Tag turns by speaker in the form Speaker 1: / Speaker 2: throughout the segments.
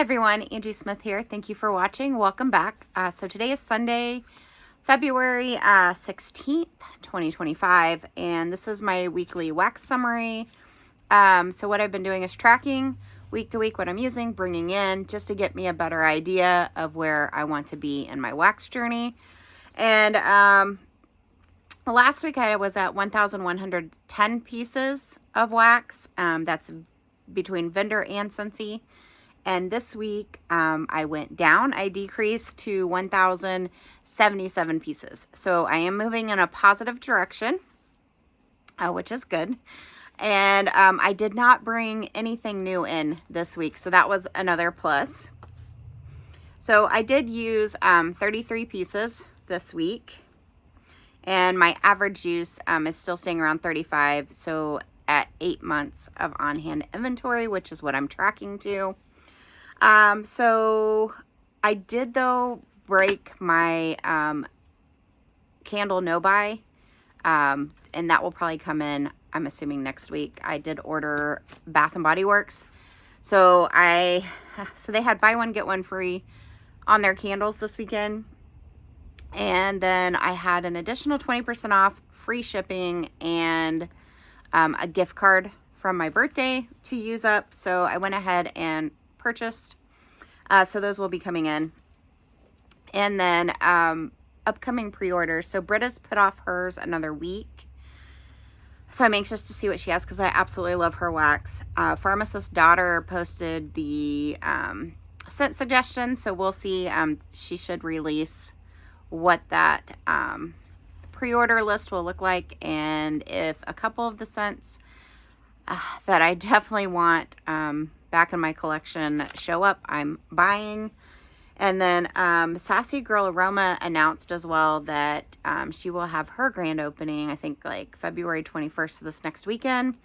Speaker 1: Hi everyone, Angie Smith here. Thank you for watching. Welcome back. So today is Sunday, February 16th, 2025, and this is my weekly wax summary. So what I've been doing is tracking week to week what I'm using, bringing in, just to get me a better idea of where I want to be in my wax journey. And last week I was at 1,110 pieces of wax. That's between vendor and Scentsy. And this week, I went down. I decreased to 1,077 pieces. So I am moving in a positive direction, which is good. And I did not bring anything new in this week. So that was another plus. So I did use 33 pieces this week. And my average use is still staying around 35. So at 8 months of on-hand inventory, which is what I'm tracking to. So I did though break my, candle no buy, and that will probably come in, I'm assuming next week. I did order Bath and Body Works. So they had buy one, get one free on their candles this weekend. And then I had an additional 20% off, free shipping, and, a gift card from my birthday to use up. So I went ahead and purchased. So those will be coming in. And then upcoming pre-orders. So Britta's put off hers another week. So I'm anxious to see what she has because I absolutely love her wax. Pharmacist's daughter posted the scent suggestions. So we'll see. She should release what that pre-order list will look like. And if a couple of the scents that I definitely want back in my collection show up, I'm buying. And then Sassy Girl Aroma announced as well that she will have her grand opening, I think like February 21st, so this next weekend.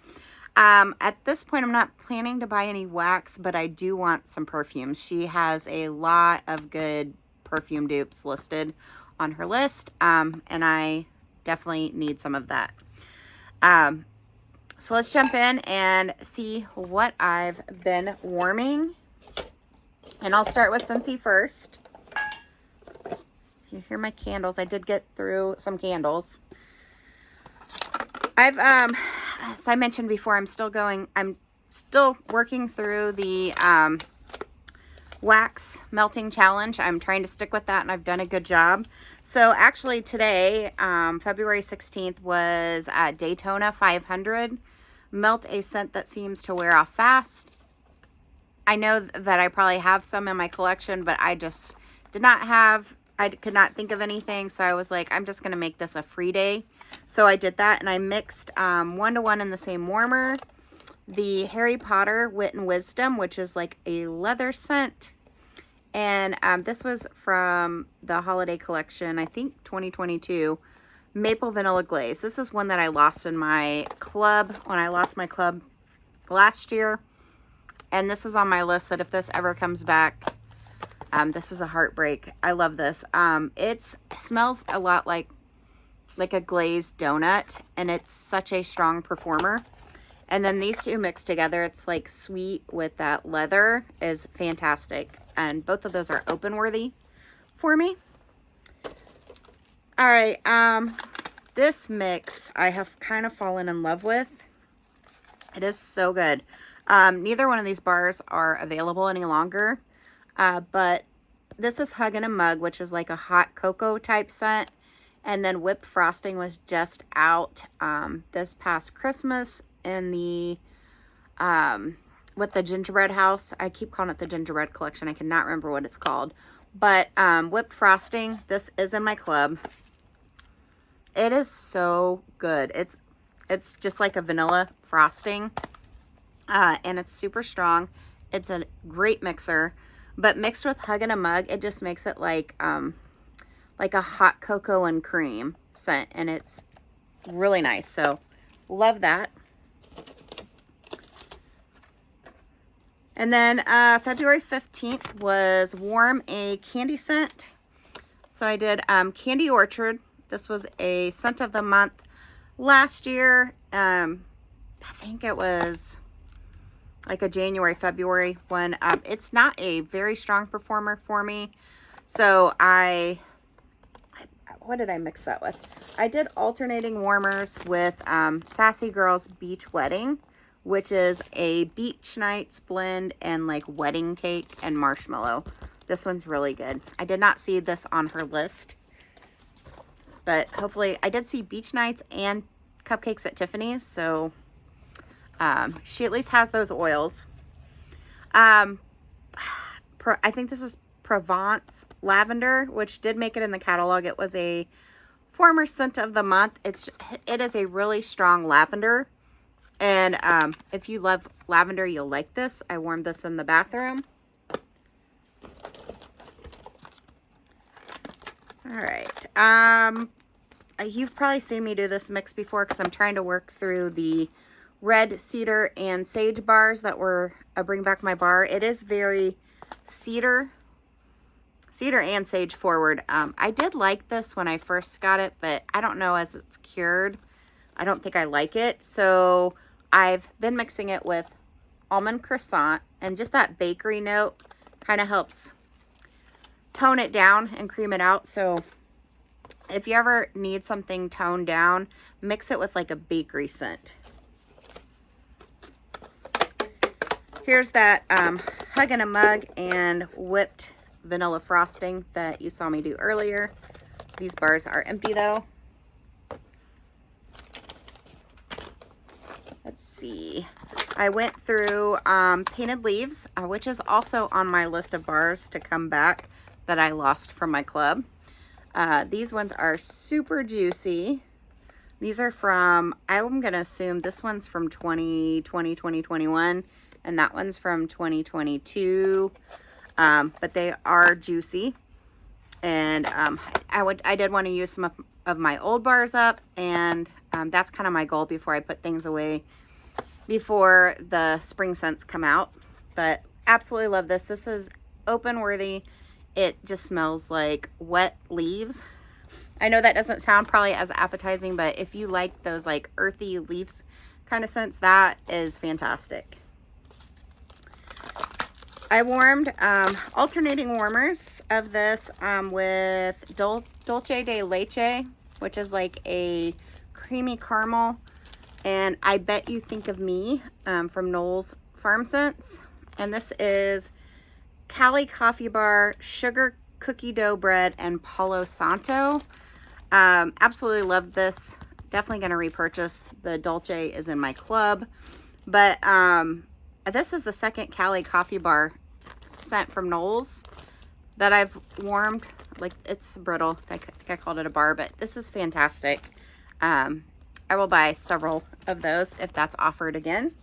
Speaker 1: At this point, I'm not planning to buy any wax, but I do want some perfumes. She has a lot of good perfume dupes listed on her list, and I definitely need some of that. So let's jump in and see what I've been warming. And I'll start with Scentsy first. You hear my candles. I did get through some candles. I've, as I mentioned before, I'm still working through the wax melting challenge. I'm trying to stick with that, and I've done a good job. So actually today, February 16th, was at Daytona 500. Melt a scent that seems to wear off fast. I know that I probably have some in my collection, but I just I could not think of anything. So I was like, I'm just going to make this a free day. So I did that, and I mixed 1-to-1 in the same warmer. The Harry Potter Wit and Wisdom, which is like a leather scent. And this was from the holiday collection, I think 2022. Maple Vanilla Glaze. This is one that I lost in my club when I lost my club last year. And this is on my list that if this ever comes back, this is a heartbreak. I love this. It smells a lot like a glazed donut, and it's such a strong performer. And then these two mixed together, it's like sweet with that leather, is fantastic. And both of those are open worthy for me. All right, this mix I have kind of fallen in love with. It is so good. Neither one of these bars are available any longer, but this is Huggin' a Mug, which is like a hot cocoa type scent. And then Whipped Frosting was just out this past Christmas in the with the gingerbread house. I keep calling it the gingerbread collection. I cannot remember what it's called. But Whipped Frosting, this is in my club. It is so good. It's just like a vanilla frosting. And it's super strong. It's a great mixer, but mixed with Huggin' a Mug, it just makes it like a hot cocoa and cream scent, and it's really nice. So love that. And then February 15th was Warm, a candy scent. So I did Candy Orchard. This was a scent of the month last year. I think it was like a January, February one. It's not a very strong performer for me. So what did I mix that with? I did alternating warmers with Sassy Girls Beach Wedding, which is a beach nights blend and like wedding cake and marshmallow. This one's really good. I did not see this on her list, but hopefully I did see beach nights and cupcakes at Tiffany's. So she at least has those oils. I think this is Provence Lavender, which did make it in the catalog. It was a former scent of the month. It is a really strong lavender, and if you love lavender, you'll like this. I warmed this in the bathroom. All right. You've probably seen me do this mix before because I'm trying to work through the red cedar and sage bars that were a Bring Back My Bar. It is very cedar and sage forward. I did like this when I first got it, but I don't know, as it's cured, I don't think I like it. So I've been mixing it with almond croissant, and just that bakery note kind of helps tone it down and cream it out. So if you ever need something toned down, mix it with like a bakery scent. Here's that Hug in a Mug and whipped vanilla frosting that you saw me do earlier. These bars are empty though. Let's see. I went through Painted Leaves, which is also on my list of bars to come back that I lost from my club. These ones are super juicy. These are from, I'm going to assume this one's from 2020, 2021, and that one's from 2022. But they are juicy. And I did want to use some of my old bars up, and that's kind of my goal before I put things away before the spring scents come out. But absolutely love this. This is open worthy. It just smells like wet leaves. I know that doesn't sound probably as appetizing, but if you like those like earthy leaves kind of scents, that is fantastic. I warmed alternating warmers of this with Dulce de Leche, which is like a creamy caramel. And I Bet You Think of Me from Knoll's Farm Scents. And this is Cali Coffee Bar, Sugar Cookie Dough Bread, and Palo Santo. Absolutely love this. Definitely going to repurchase. The Dulce is in my club. But this is the second Cali Coffee Bar scent from Knoll's that I've warmed. Like, it's brittle. I think I called it a bar, but this is fantastic. I will buy several of those if that's offered again.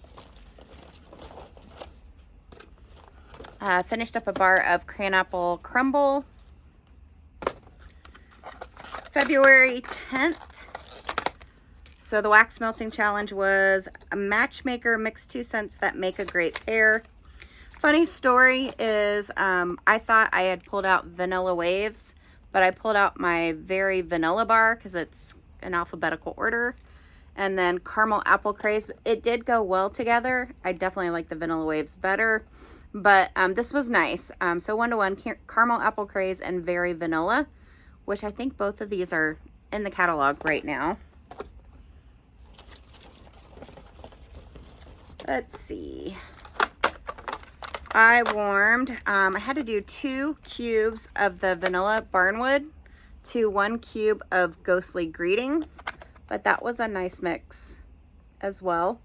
Speaker 1: Finished up a bar of Cranapple Crumble. February 10th. So the wax melting challenge was a Matchmaker Mix 2 scents that make a great pair. Funny story is I thought I had pulled out Vanilla Waves, but I pulled out my Very Vanilla bar because it's in alphabetical order. And then Caramel Apple Craze. It did go well together. I definitely like the Vanilla Waves better. But this was nice. So 1-to-1 Caramel Apple Craze and Very Vanilla, which I think both of these are in the catalog right now. Let's see. I warmed, I had to do 2 cubes of the Vanilla Barnwood to 1 cube of Ghostly Greetings, but that was a nice mix as well.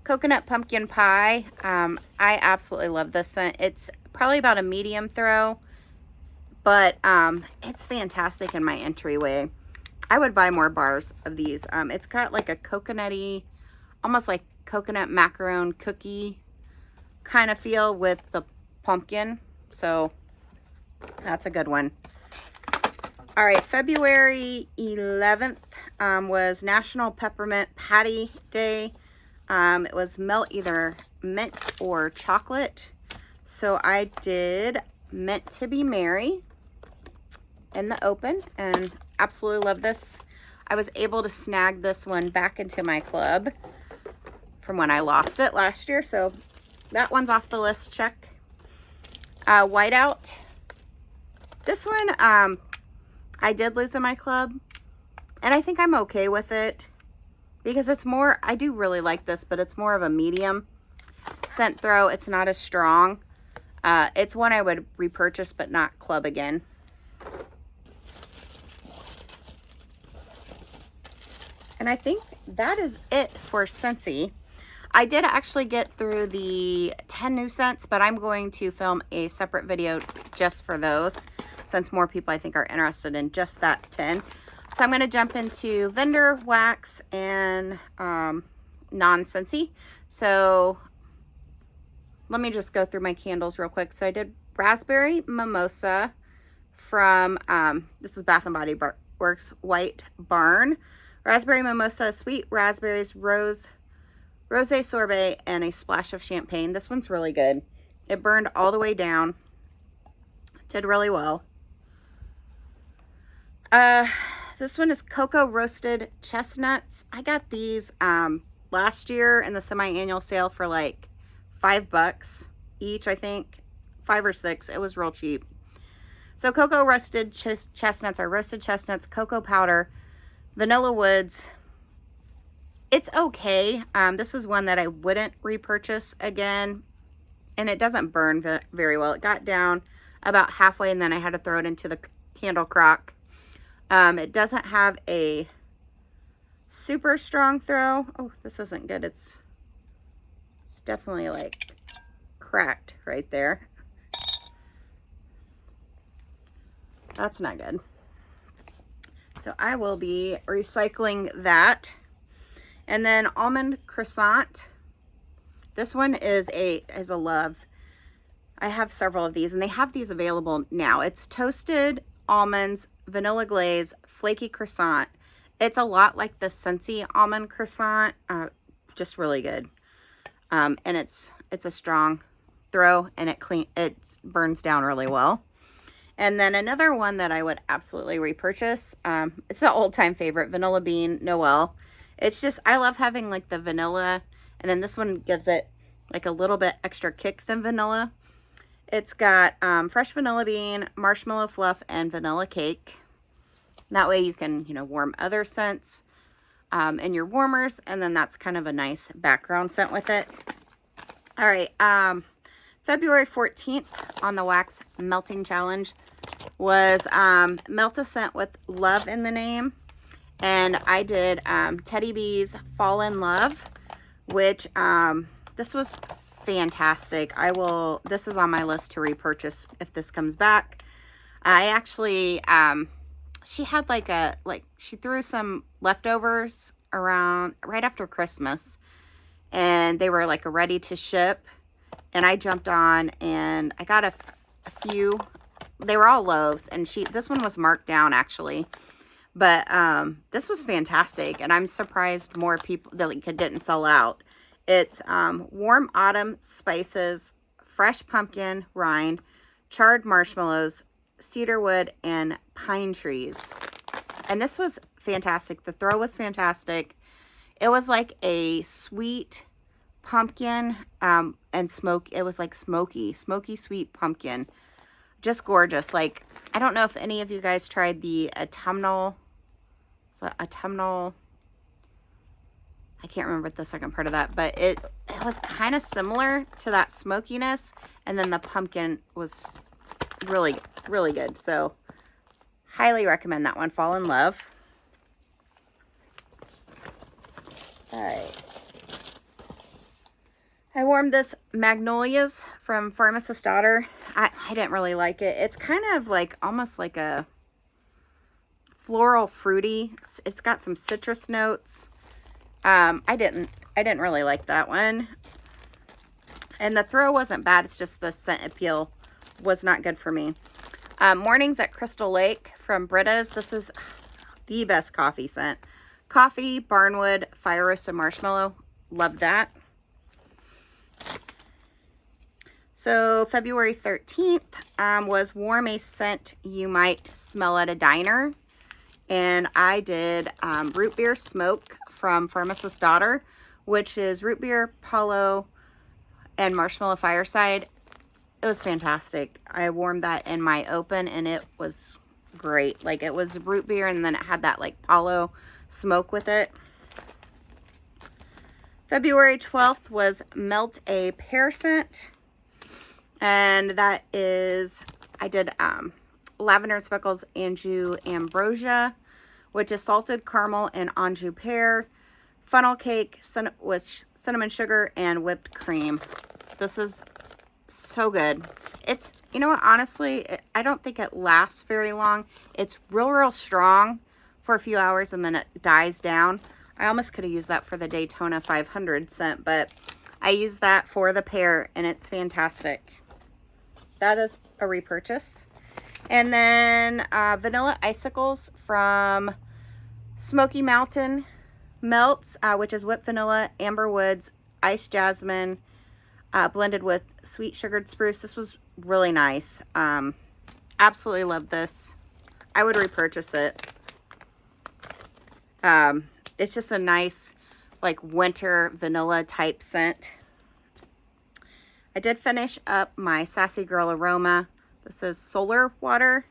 Speaker 1: Coconut Pumpkin Pie. I absolutely love this scent. It's probably about a medium throw, but it's fantastic in my entryway. I would buy more bars of these. It's got like a coconutty, almost like coconut macaron cookie kind of feel with the pumpkin. So that's a good one. All right, February 11th was National Peppermint Patty Day. It was either mint or chocolate. So I did Meant to Be Merry in the open, and absolutely love this. I was able to snag this one back into my club from when I lost it last year. So that one's off the list, check. Whiteout. This one, I did lose in my club, and I think I'm okay with it because it's more, I do really like this, but it's more of a medium scent throw. It's not as strong. It's one I would repurchase, but not club again. And I think that is it for Scentsy. I did actually get through the 10 new scents, but I'm going to film a separate video just for those, since more people I think are interested in just that 10. So I'm going to jump into vendor, wax, and non-Scentsy. So let me just go through my candles real quick. So I did Raspberry Mimosa from, this is Bath & Body Works White Barn. Raspberry Mimosa, sweet raspberries, rosé sorbet, and a splash of champagne. This one's really good. It burned all the way down. Did really well. This one is cocoa roasted chestnuts. I got these last year in the semi-annual sale for like $5 each, I think. 5 or 6. It was real cheap. So cocoa roasted chestnuts are roasted chestnuts, cocoa powder, vanilla woods. It's okay. This is one that I wouldn't repurchase again, and it doesn't burn very well. It got down about halfway, and then I had to throw it into the candle crock. It doesn't have a super strong throw. Oh, this isn't good. It's definitely like cracked right there. That's not good. So I will be recycling that. And then almond croissant. This one is a love. I have several of these, and they have these available now. It's toasted almonds, vanilla glaze, flaky croissant. It's a lot like the Scentsy almond croissant, just really good. And it's a strong throw, and it burns down really well. And then another one that I would absolutely repurchase, it's an old-time favorite, Vanilla Bean Noel. It's just, I love having like the vanilla, and then this one gives it like a little bit extra kick than vanilla. It's got fresh vanilla bean, marshmallow fluff, and vanilla cake. That way you can, warm other scents in your warmers, and then that's kind of a nice background scent with it. All right, February 14th on the Wax Melting Challenge was Melt a Scent with Love in the name. And I did Teddy B's Fall in Love, which this was fantastic. This is on my list to repurchase if this comes back. I actually, she had she threw some leftovers around right after Christmas, and they were like ready to ship. And I jumped on and I got a few. They were all loaves, and this one was marked down actually. But this was fantastic, and I'm surprised more people that didn't sell out. It's warm autumn spices, fresh pumpkin rind, charred marshmallows, cedar wood, and pine trees. And this was fantastic. The throw was fantastic. It was like a sweet pumpkin and smoke. It was like smoky sweet pumpkin. Just gorgeous. Like, I don't know if any of you guys tried the autumnal, I can't remember the second part of that, but it was kind of similar to that smokiness, and then the pumpkin was really, really good. So highly recommend that one, Fall in Love. All right. I warmed this Magnolias from Pharmacist's Daughter. I didn't really like it. It's kind of like almost like a floral fruity. It's got some citrus notes. I didn't really like that one. And the throw wasn't bad. It's just the scent appeal was not good for me. Mornings at Crystal Lake from Britta's. This is the best coffee scent. Coffee, barnwood, fire roasted marshmallow. Love that. So February 13th was Warm a Scent You Might Smell at a Diner. And I did root beer smoke from Pharmacist's Daughter, which is root beer, Palo, and marshmallow fireside. It was fantastic. I warmed that in my open and it was great. Like, it was root beer and then it had that like Palo smoke with it. February 12th was Melt a Pear Scent. And that is, I did Lavender and Speckles Anjou Ambrosia, which is salted caramel and Anjou pear, funnel cake with cinnamon sugar and whipped cream. This is so good. It's, you know what, honestly, I don't think it lasts very long. It's real strong for a few hours and then it dies down. I almost could have used that for the Daytona 500 scent, but I used that for the pear and it's fantastic. That is a repurchase. And then Vanilla Icicles from Smoky Mountain Melts, which is whipped vanilla, amber woods, iced jasmine, blended with sweet sugared spruce. This was really nice. Absolutely love this. I would repurchase it. It's just a nice, like, winter vanilla type scent. I did finish up my Sassy Girl Aroma. This is Solar Water.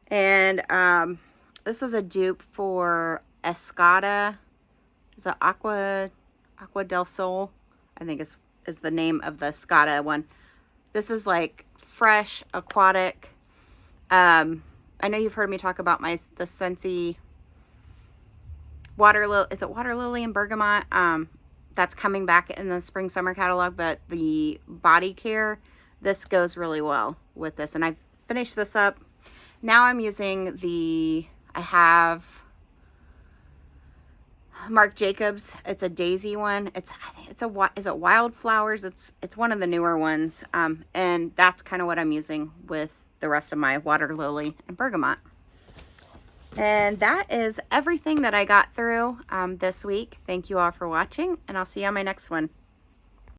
Speaker 1: And this is a dupe for Escada. Is it Aqua del Sol? I think is the name of the Escada one. This is like fresh, aquatic. I know you've heard me talk about the Scentsy Water Lily. Is it Water Lily and Bergamot? That's coming back in the spring summer catalog, but the body care, this goes really well with this. And I finished this up. Now I'm using I have Marc Jacobs. It's a daisy one. I think it's is it Wildflowers? It's one of the newer ones. And that's kind of what I'm using with the rest of my Water Lily and Bergamot. And that is everything that I got through this week. Thank you all for watching, and I'll see you on my next one.